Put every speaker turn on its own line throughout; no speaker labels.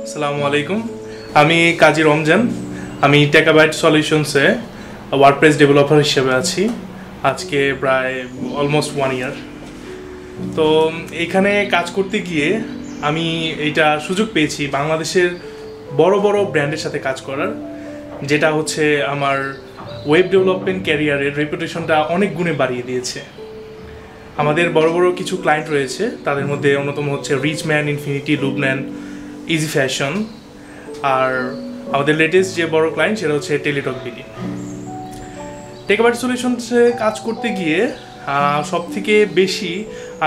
আসসালামু আলাইকুম। আমি কাজী রমজান। আমি টেকাবাইট সলিউশনসে ওয়ার্ডপ্রেস ডেভেলপার হিসেবে আছি আজকে প্রায় অলমোস্ট 1 ইয়ার। তো এইখানে কাজ করতে গিয়ে আমি এইটা সুযোগ পেয়েছি বাংলাদেশের বড় বড় ব্র্যান্ডের সাথে কাজ করার, যেটা হচ্ছে আমার ওয়েব ডেভেলপমেন্ট ক্যারিয়ারের রেপুটেশনটা অনেক গুণে বাড়িয়ে দিয়েছে। আমাদের বড় বড় কিছু ক্লায়েন্ট রয়েছে, তাদের মধ্যে অন্যতম হচ্ছে রিচম্যান, ইনফিনিটি, লুবন্যান, ইজি ফ্যাশন, আর আমাদের লেটেস্ট যে বড় ক্লায়েন্ট সেটা হচ্ছে টেলিটক বিডি। টেকাবাইট সলিউশনসে কাজ করতে গিয়ে সব থেকে বেশি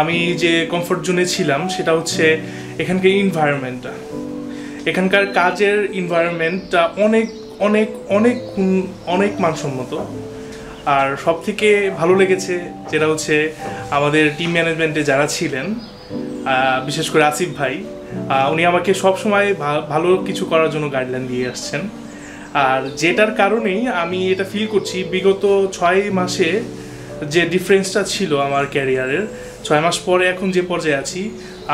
আমি যে কমফোর্ট জোনে ছিলাম সেটা হচ্ছে এখানকার এনভায়রনমেন্টটা। এখানকার কাজের এনভায়রনমেন্টটা অনেক অনেক অনেক অনেক মানসম্মত। আর সব থেকে ভালো লেগেছে যেটা হচ্ছে আমাদের টিম ম্যানেজমেন্টে যারা ছিলেন, বিশেষ করে আসিফ ভাই, উনি আমাকে সবসময় ভালো কিছু করার জন্য গাইডলাইন দিয়ে আসছেন। আর যেটার কারণেই আমি এটা ফিল করছি বিগত 6 মাসে যে ডিফারেন্সটা ছিল আমার ক্যারিয়ারের, 6 মাস পরে এখন যে পর্যায়ে আছি,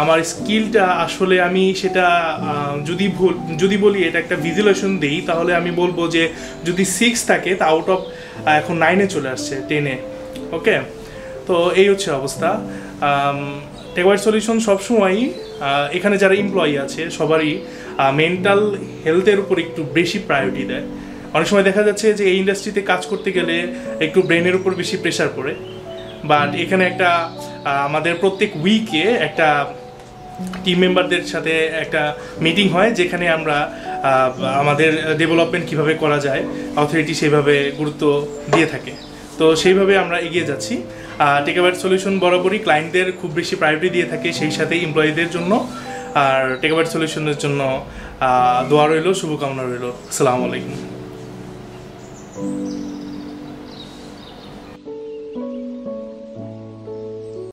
আমার স্কিলটা আসলে আমি সেটা যদি বলি এটা একটা ভিজুয়ালাইজেশন দিই, তাহলে আমি বলবো যে যদি 6 থাকে তা আউট অফ এখন 9-এ চলে আসছে, 10-এ। ওকে, তো এই হচ্ছে অবস্থা। টেকাবাইট সলিউশন সবসময়ই এখানে যারা এমপ্লয়ি আছে সবারই মেন্টাল হেলথের উপর একটু বেশি প্রায়োরিটি দেয়। অনেক সময় দেখা যাচ্ছে যে এই ইন্ডাস্ট্রিতে কাজ করতে গেলে একটু ব্রেনের উপর বেশি প্রেশার পড়ে, বাট এখানে একটা আমাদের প্রত্যেক উইকে একটা টিম মেম্বারদের সাথে একটা মিটিং হয়, যেখানে আমরা আমাদের ডেভেলপমেন্ট কীভাবে করা যায় অথরিটি সেভাবে গুরুত্ব দিয়ে থাকে। তো সেইভাবে আমরা এগিয়ে যাচ্ছি। টেকাবাইট সলিউশন বরাবরই ক্লায়েন্টদের খুব বেশি প্রায়োরিটি দিয়ে থাকে, সেই সাথে এমপ্লয়ীদের জন্য। আর টেকাবাইট সলিউশনের জন্য দোয়া রইল, শুভকামনা রইল। আসসালামু আলাইকুম।